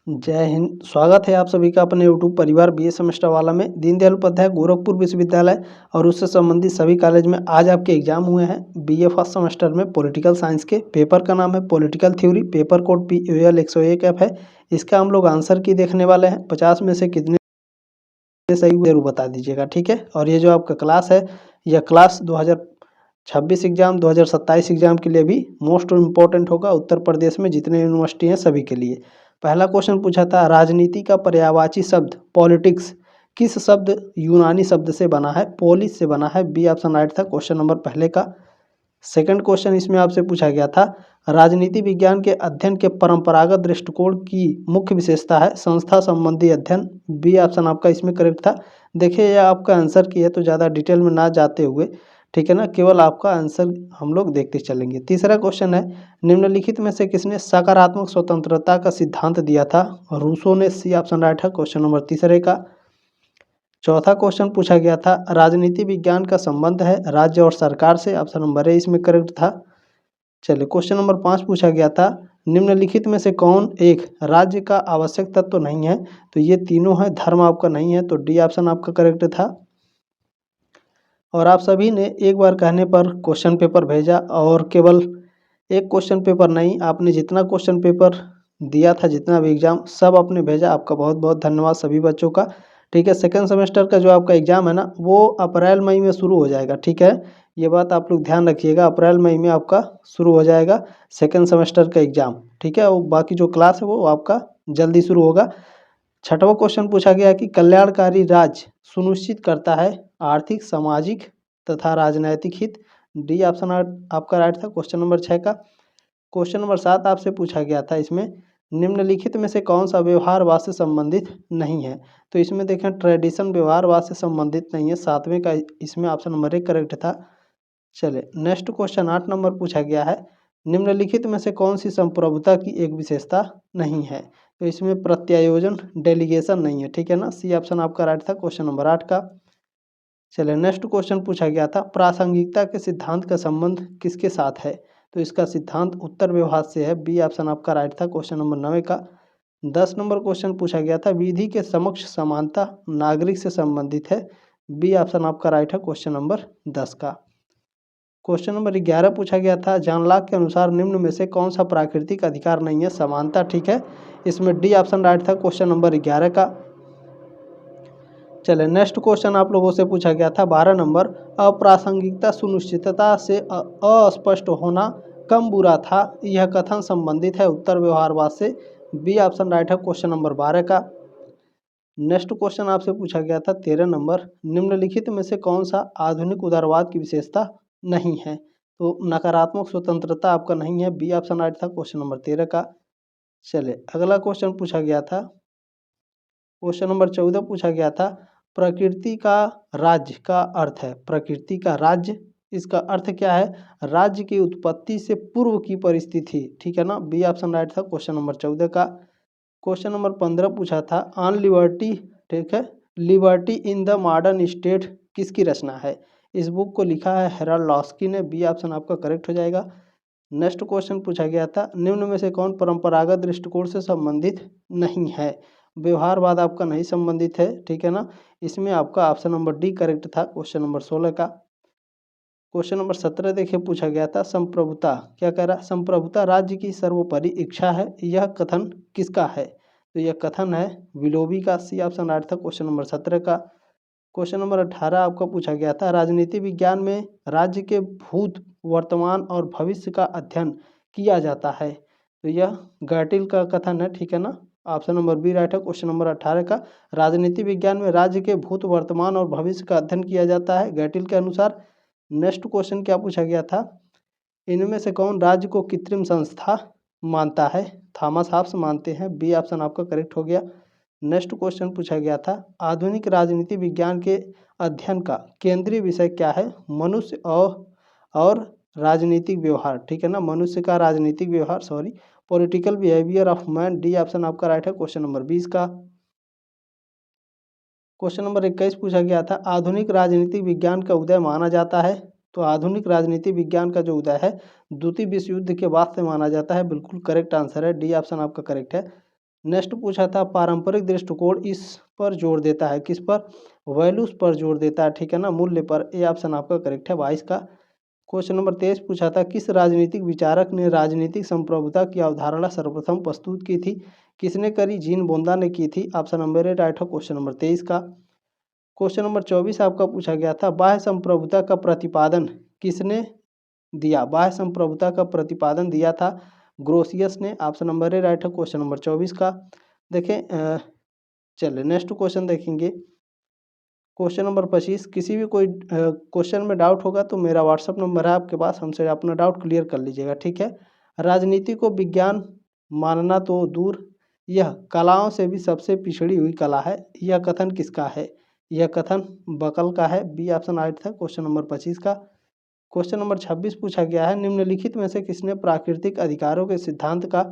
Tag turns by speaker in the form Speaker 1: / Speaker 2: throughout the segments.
Speaker 1: जय हिंद। स्वागत है आप सभी का अपने यूट्यूब परिवार बीए सेमेस्टर वाला में। दीनदयाल उपाध्याय गोरखपुर विश्वविद्यालय और उससे संबंधित सभी कॉलेज में आज आपके एग्जाम हुए हैं। बीए फर्स्ट सेमेस्टर में पॉलिटिकल साइंस के पेपर का नाम है political theory. Paper code POL 101F है। इसका हम लोग आंसर की देखने वाले हैं। 50 में से कितने सही हुए जरूर बता दीजिएगा, ठीक है। और ये जो आपका क्लास है, यह क्लास 2026 एग्जाम 2027 एग्जाम के लिए भी मोस्ट इम्पोर्टेंट होगा। उत्तर प्रदेश में जितने यूनिवर्सिटी हैं सभी के लिए। पहला क्वेश्चन पूछा था, राजनीति का पर्यायवाची शब्द पॉलिटिक्स किस शब्द यूनानी शब्द से बना है? पोलिस से बना है। बी ऑप्शन राइट था क्वेश्चन नंबर पहले का। सेकंड क्वेश्चन इसमें आपसे पूछा गया था, राजनीति विज्ञान के अध्ययन के परंपरागत दृष्टिकोण की मुख्य विशेषता है संस्था संबंधी अध्ययन। बी ऑप्शन आपका इसमें करेक्ट था। देखिए यह आपका आंसर की है, तो ज़्यादा डिटेल में ना जाते हुए, ठीक है ना, केवल आपका आंसर हम लोग देखते चलेंगे। तीसरा क्वेश्चन है, निम्नलिखित में से किसने सकारात्मक स्वतंत्रता का सिद्धांत दिया था? रूसो ने। सी ऑप्शन राइट है क्वेश्चन नंबर तीसरे का। चौथा क्वेश्चन पूछा गया था, राजनीति विज्ञान का संबंध है राज्य और सरकार से। ऑप्शन नंबर ए इसमें करेक्ट था। चलिए क्वेश्चन नंबर 5 पूछा गया था, निम्नलिखित में से कौन एक राज्य का आवश्यक तत्व तो नहीं है? तो ये तीनों है। धर्म आपका नहीं है, तो डी ऑप्शन आपका करेक्ट था। और आप सभी ने एक बार कहने पर क्वेश्चन पेपर भेजा, और केवल एक क्वेश्चन पेपर नहीं, आपने जितना क्वेश्चन पेपर दिया था, जितना भी एग्जाम सब आपने भेजा। आपका बहुत बहुत धन्यवाद सभी बच्चों का, ठीक है। सेकेंड सेमेस्टर का जो आपका एग्जाम है ना, वो अप्रैल मई में शुरू हो जाएगा, ठीक है। ये बात आप लोग ध्यान रखिएगा, अप्रैल मई में आपका शुरू हो जाएगा सेकेंड सेमेस्टर का एग्जाम, ठीक है। और बाकी जो क्लास है वो आपका जल्दी शुरू होगा। छठवां क्वेश्चन पूछा गया कि कल्याणकारी राज्य सुनिश्चित करता है आर्थिक, सामाजिक तथा राजनैतिक हित। डी ऑप्शन आपका राइट था क्वेश्चन नंबर 6 का। क्वेश्चन नंबर 7 आपसे पूछा गया था, इसमें निम्नलिखित में से कौन सा व्यवहारवाद से संबंधित नहीं है? तो इसमें देखें ट्रेडिशन व्यवहारवाद से संबंधित नहीं है। 7वें का इसमें ऑप्शन नंबर 1 करेक्ट था। चले नेक्स्ट क्वेश्चन 8 नंबर पूछा गया है, निम्नलिखित में से कौन सी संप्रभुता की एक विशेषता नहीं है? तो इसमें प्रत्यायोजन डेलीगेशन नहीं है, ठीक है ना। सी ऑप्शन आपका राइट था क्वेश्चन नंबर 8 का। चलिए नेक्स्ट क्वेश्चन पूछा गया था, प्रासंगिकता के सिद्धांत का संबंध किसके साथ है? तो इसका सिद्धांत उत्तर व्यवहार से है। बी ऑप्शन आपका राइट था क्वेश्चन नंबर 9 का। 10 नंबर क्वेश्चन पूछा गया था, विधि के समक्ष समानता नागरिक से संबंधित है। बी ऑप्शन आपका राइट है क्वेश्चन नंबर 10 का। क्वेश्चन नंबर 11 पूछा गया था, जॉन लॉक के अनुसार निम्न में से कौन सा प्राकृतिक अधिकार नहीं है? समानता, ठीक है। इसमें डी ऑप्शन राइट था क्वेश्चन नंबर 11 का। चले नेक्स्ट क्वेश्चन आप लोगों से पूछा गया था 12 नंबर, अप्रासंगिकता सुनिश्चितता से अस्पष्ट होना कम बुरा था, यह कथन संबंधित है उत्तर व्यवहारवाद से। बी ऑप्शन राइट है क्वेश्चन नंबर 12 का। नेक्स्ट क्वेश्चन आपसे पूछा गया था 13 नंबर, निम्नलिखित में से कौन सा आधुनिक उदारवाद की विशेषता नहीं है? तो नकारात्मक स्वतंत्रता आपका नहीं है। बी ऑप्शन राइट था क्वेश्चन नंबर 13 का। चले अगला क्वेश्चन पूछा गया था, क्वेश्चन नंबर 14 पूछा गया था, प्रकृति का राज्य का अर्थ है। प्रकृति का राज्य, इसका अर्थ क्या है? राज्य की उत्पत्ति से पूर्व की परिस्थिति, ठीक है ना। बी ऑप्शन राइट था क्वेश्चन नंबर 14 का। क्वेश्चन नंबर 15 पूछा था, ऑन लिबर्टी, ठीक है, liberty in the modern state किसकी रचना है? इस बुक को लिखा है हेराल्ड लॉस्की ने। बी ऑप्शन आपका करेक्ट हो जाएगा। नेक्स्ट क्वेश्चन पूछा गया था, निम्न में से कौन परंपरागत दृष्टिकोण से संबंधित नहीं है? व्यवहारवाद आपका नहीं संबंधित है, ठीक है ना। इसमें आपका ऑप्शन नंबर डी करेक्ट था क्वेश्चन नंबर 16 का। क्वेश्चन नंबर 17 देखिए पूछा गया था, संप्रभुता, क्या कह रहा है? संप्रभुता राज्य की सर्वोपरि इच्छा है, यह कथन किसका है? तो यह कथन है विलोबी का। सी ऑप्शन राइट था क्वेश्चन नंबर 17 का। क्वेश्चन नंबर 18 आपका पूछा गया था, राजनीति विज्ञान में राज्य के भूत, वर्तमान और भविष्य का अध्ययन किया जाता है। तो यह गर्टिल का कथन है, ठीक है ना। ऑप्शन नंबर बी राइट है क्वेश्चन नंबर 18 का। राजनीति विज्ञान में राज्य के भूत, वर्तमान और भविष्य का अध्ययन किया जाता है गर्टिल के अनुसार। नेक्स्ट क्वेश्चन क्या पूछा गया था, इनमें से कौन राज्य को कृत्रिम संस्था मानता है? थॉमस हॉब्स मानते हैं। बी ऑप्शन आपका करेक्ट हो गया। नेक्स्ट क्वेश्चन पूछा गया था, आधुनिक राजनीति विज्ञान के अध्ययन का केंद्रीय विषय क्या है? मनुष्य और राजनीतिक व्यवहार, ठीक है ना। मनुष्य का राजनीतिक व्यवहार, sorry, political behaviour of man. D option आपका राइट है क्वेश्चन नंबर 20 का। क्वेश्चन नंबर 21 पूछा गया था, आधुनिक राजनीतिक विज्ञान का उदय माना जाता है? तो आधुनिक राजनीतिक विज्ञान का जो उदय है द्वितीय विश्व युद्ध के बाद से माना जाता है। बिल्कुल करेक्ट आंसर है, डी ऑप्शन आपका करेक्ट है। नेक्स्ट पूछा था पारंपरिक दृष्टिकोण इस पर जोर देता है, किस पर? वैल्यूज पर जोर देता है, ठीक है ना, मूल्य पर। ये ऑप्शन आपका करेक्ट है 22 का। क्वेश्चन नंबर 23 पूछा था किस राजनीतिक विचारक ने राजनीतिक संप्रभुता की अवधारणा सर्वप्रथम प्रस्तुत की थी? किसने करी? जीन बोंदा ने की थी। ऑप्शन नंबर ए राइट है क्वेश्चन नंबर 23 का। क्वेश्चन नंबर 24 आपका पूछा गया था बाह्य संप्रभुता का प्रतिपादन किसने दिया? बाह्य संप्रभुता का प्रतिपादन दिया था ग्रोसियस ने। ऑप्शन नंबर ए राइट है क्वेश्चन नंबर 24 का। देखें चलिए नेक्स्ट क्वेश्चन देखेंगे। क्वेश्चन नंबर 25 किसी भी कोई क्वेश्चन में डाउट होगा तो मेरा व्हाट्सअप नंबर है आपके पास, हमसे अपना डाउट क्लियर कर लीजिएगा, ठीक है। राजनीति को विज्ञान मानना तो दूर, यह कलाओं से भी सबसे पिछड़ी हुई कला है, यह कथन किसका है? यह कथन बकल का है। बी ऑप्शन राइट था क्वेश्चन नंबर 25 का। क्वेश्चन नंबर 26 पूछा गया है निम्नलिखित में से किसने प्राकृतिक अधिकारों के सिद्धांत का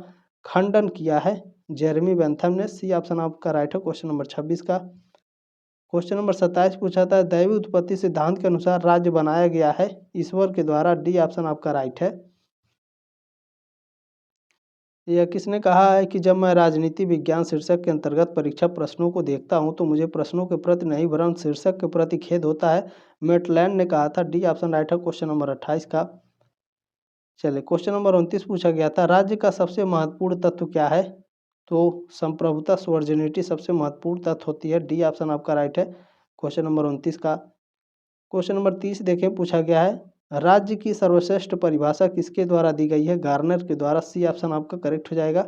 Speaker 1: खंडन किया है? जेरेमी बेंथम ने। सी ऑप्शन आपका राइट है क्वेश्चन नंबर 26 का। क्वेश्चन नंबर 27 पूछा था दैवी उत्पत्ति सिद्धांत के अनुसार राज्य बनाया गया है ईश्वर के द्वारा। डी ऑप्शन आपका राइट है। यह किसने कहा है कि जब मैं राजनीति विज्ञान शीर्षक के अंतर्गत परीक्षा प्रश्नों को देखता हूं तो मुझे प्रश्नों के प्रति नहीं वरन शीर्षक के प्रति खेद होता है? मेटलैंड ने कहा था। डी ऑप्शन राइट है क्वेश्चन नंबर 28 का। चलिए क्वेश्चन नंबर 29 पूछा गया था राज्य का सबसे महत्वपूर्ण तत्व क्या है? तो संप्रभुता सोवर्जिनिटी सबसे महत्वपूर्ण तत्व होती है। डी ऑप्शन आपका राइट है क्वेश्चन नंबर 29 का। क्वेश्चन नंबर 30 देखें पूछा गया है राज्य की सर्वश्रेष्ठ परिभाषा किसके द्वारा दी गई है? गार्नर के द्वारा। सी ऑप्शन आपका करेक्ट हो जाएगा।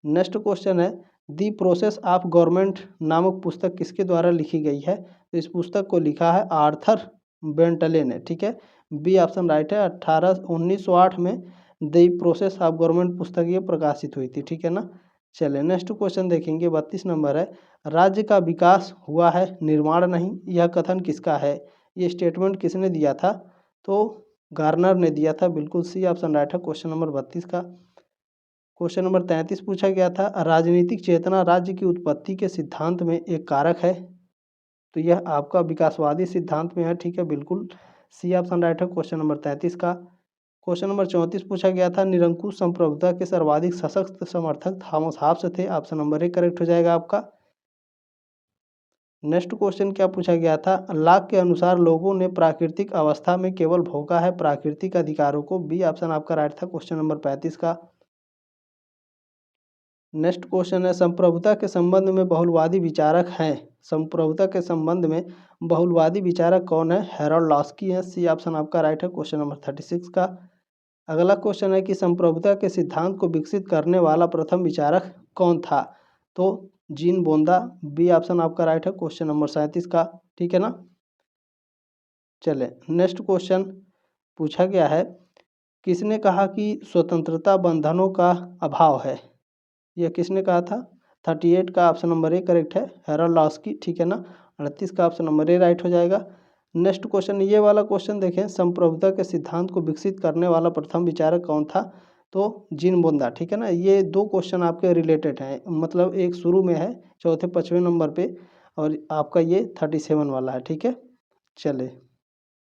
Speaker 1: नेक्स्ट क्वेश्चन है दी प्रोसेस ऑफ गवर्नमेंट नामक पुस्तक किसके द्वारा लिखी गई है? तो इस पुस्तक को लिखा है आर्थर बेंटले ने, ठीक है। बी ऑप्शन राइट है। 1908 में दी प्रोसेस ऑफ गवर्नमेंट पुस्तक ये प्रकाशित हुई थी, ठीक है ना। चलिए नेक्स्ट क्वेश्चन देखेंगे 32 नंबर है राज्य का विकास हुआ है निर्माण नहीं, यह कथन किसका है? ये स्टेटमेंट किसने दिया था? तो गार्नर ने दिया था, बिल्कुल सी ऑप्शन राइट है क्वेश्चन नंबर 32 का। क्वेश्चन नंबर 33 पूछा गया था राजनीतिक चेतना राज्य की उत्पत्ति के सिद्धांत में एक कारक है? तो यह आपका विकासवादी सिद्धांत में है, ठीक है, बिल्कुल सी ऑप्शन राइट है क्वेश्चन नंबर 33 का। क्वेश्चन नंबर 34 पूछा गया था निरंकुश संप्रभुता के सर्वाधिक सशक्त समर्थक थॉमस हॉब्स थे। ऑप्शन नंबर ए करेक्ट हो जाएगा आपका। नेक्स्ट क्वेश्चन क्या पूछा गया था लॉक के अनुसार लोगों ने प्राकृतिक अवस्था में केवल भोगा है प्राकृतिक अधिकारों को। बी ऑप्शन आपका राइट था क्वेश्चन नंबर 35 का। नेक्स्ट क्वेश्चन है संप्रभुता के संबंध में बहुलवादी विचारक हैं। संप्रभुता के संबंध में बहुलवादी विचारक कौन है? हैरोल्ड लॉस्की है। सी ऑप्शन आपका राइट है क्वेश्चन नंबर 36 का। अगला क्वेश्चन है कि संप्रभुता के सिद्धांत को विकसित करने वाला प्रथम विचारक कौन था? तो जीन बोंदा। बी ऑप्शन आपका राइट है क्वेश्चन नंबर 37 का, ठीक है ना। चले नेक्स्ट क्वेश्चन पूछा गया है किसने कहा कि स्वतंत्रता बंधनों का अभाव है? यह किसने कहा था? 38 का ऑप्शन नंबर ए करेक्ट है, हैरोल्ड लॉस्की, ठीक है ना। 38 का ऑप्शन नंबर ए राइट हो जाएगा। नेक्स्ट क्वेश्चन ये वाला क्वेश्चन देखें संप्रभुता के सिद्धांत को विकसित करने वाला प्रथम विचारक कौन था? तो जीन बोंदा, ठीक है ना। ये दो क्वेश्चन आपके रिलेटेड हैं, मतलब एक शुरू में है चौथे 5वें नंबर पे और आपका ये 37 वाला है, ठीक है। चले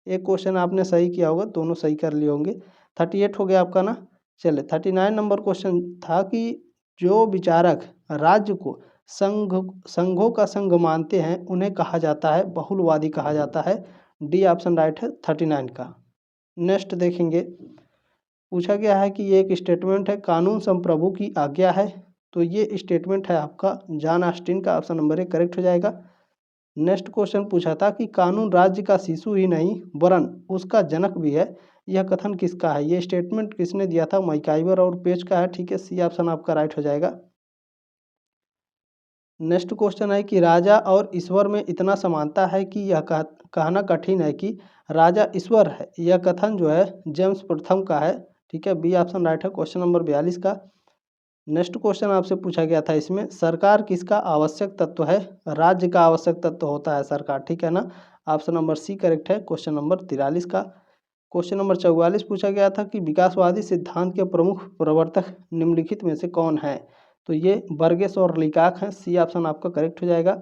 Speaker 1: एक क्वेश्चन आपने सही किया होगा, दोनों सही कर लिए होंगे। 38 हो गया आपका ना। चले 39 नंबर क्वेश्चन था कि जो विचारक राज्य को संघों का संघ मानते हैं उन्हें कहा जाता है बहुलवादी कहा जाता है। डी ऑप्शन राइट है 39 का। नेक्स्ट देखेंगे पूछा गया है कि ये एक स्टेटमेंट है कानून संप्रभु की आज्ञा है। तो ये स्टेटमेंट है आपका जॉन ऑस्टिन का। ऑप्शन नंबर ए करेक्ट हो जाएगा। नेक्स्ट क्वेश्चन पूछा था कि कानून राज्य का शिशु ही नहीं वरन उसका जनक भी है, यह कथन किसका है? ये स्टेटमेंट किसने दिया था? मैकाइवर और पेज का है, ठीक है। सी ऑप्शन आपका राइट हो जाएगा। नेक्स्ट क्वेश्चन है कि राजा और ईश्वर में इतना समानता है कि यह कहना कठिन है कि राजा ईश्वर है, यह कथन जो है जेम्स प्रथम का है, ठीक है। बी ऑप्शन राइट है क्वेश्चन नंबर 42 का। नेक्स्ट क्वेश्चन आपसे पूछा गया था इसमें सरकार किसका आवश्यक तत्व है? राज्य का आवश्यक तत्व होता है सरकार, ठीक है ना। ऑप्शन नंबर सी करेक्ट है क्वेश्चन नंबर 43 का। क्वेश्चन नंबर 44 पूछा गया था कि विकासवादी सिद्धांत के प्रमुख प्रवर्तक निम्नलिखित में से कौन है? तो ये बर्गेस और लीकाक हैं। सी ऑप्शन आपका करेक्ट हो जाएगा।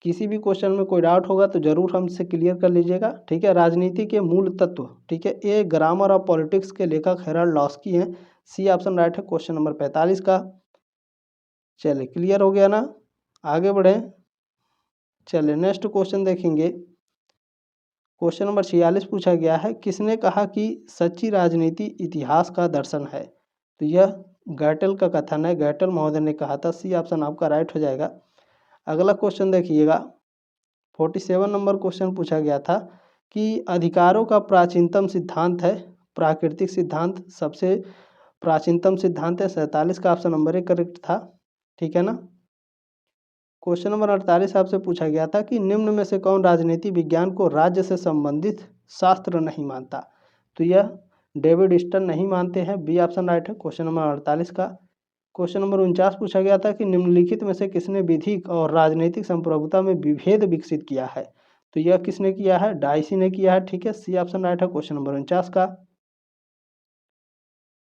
Speaker 1: किसी भी क्वेश्चन में कोई डाउट होगा तो जरूर हमसे क्लियर कर लीजिएगा, ठीक है। राजनीति के मूल तत्व, ठीक है, ये ग्रामर ऑफ पॉलिटिक्स के लेखक हैरोल्ड लॉस्की हैं। सी ऑप्शन राइट है क्वेश्चन नंबर 45 का। चलिए क्लियर हो गया ना, आगे बढ़ें। चलिए नेक्स्ट क्वेश्चन देखेंगे। क्वेश्चन नंबर 46 पूछा गया है, किसने कहा कि सच्ची राजनीति इतिहास का दर्शन है? तो यह गैटल का कथन है, गैटल महोदय ने कहा था। सी ऑप्शन आपका राइट हो जाएगा। अगला क्वेश्चन देखिएगा, 47 नंबर क्वेश्चन पूछा गया था कि अधिकारों का प्राचीनतम सिद्धांत है प्राकृतिक सिद्धांत, सबसे प्राचीनतम सिद्धांत है। 47 का ऑप्शन नंबर 1 करेक्ट था, ठीक है ना। क्वेश्चन नंबर 48 आपसे पूछा गया था कि निम्न में से कौन राजनीति विज्ञान को राज्य से संबंधित शास्त्र नहीं मानता? तो यह डेविड स्टन नहीं मानते हैं, बी ऑप्शन राइट है क्वेश्चन नंबर 48 का। क्वेश्चन नंबर 49 पूछा गया था कि निम्नलिखित में से किसने विधिक और राजनीतिक संप्रभुता में विभेद विकसित किया है? तो यह किसने किया है? डाइसी ने किया है, ठीक है। सी ऑप्शन राइट है क्वेश्चन नंबर 49 का।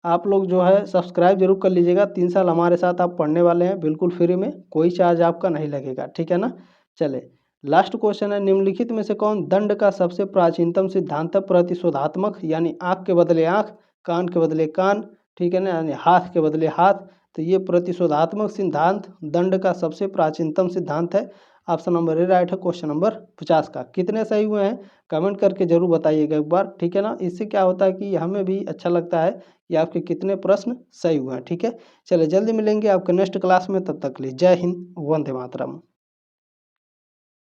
Speaker 1: आप लोग जो है सब्सक्राइब जरूर कर लीजिएगा, 3 साल हमारे साथ आप पढ़ने वाले हैं बिल्कुल फ्री में, कोई चार्ज आपका नहीं लगेगा, ठीक है ना। चले लास्ट क्वेश्चन है, निम्नलिखित में से कौन दंड का सबसे प्राचीनतम सिद्धांत है? प्रतिशोधात्मक, यानी आँख के बदले आँख, कान के बदले कान, ठीक है ना, यानी हाथ के बदले हाथ। तो ये प्रतिशोधात्मक सिद्धांत दंड का सबसे प्राचीनतम सिद्धांत है। ऑप्शन नंबर ए राइट है क्वेश्चन नंबर 50 का। कितने सही हुए हैं कमेंट करके जरूर बताइएगा एक बार, ठीक है ना। इससे क्या होता है कि हमें भी अच्छा लगता है कि आपके कितने प्रश्न सही हुए हैं, ठीक है। चलिए जल्दी मिलेंगे आपके नेक्स्ट क्लास में, तब तक के लिए जय हिंद, वंदे मातरम।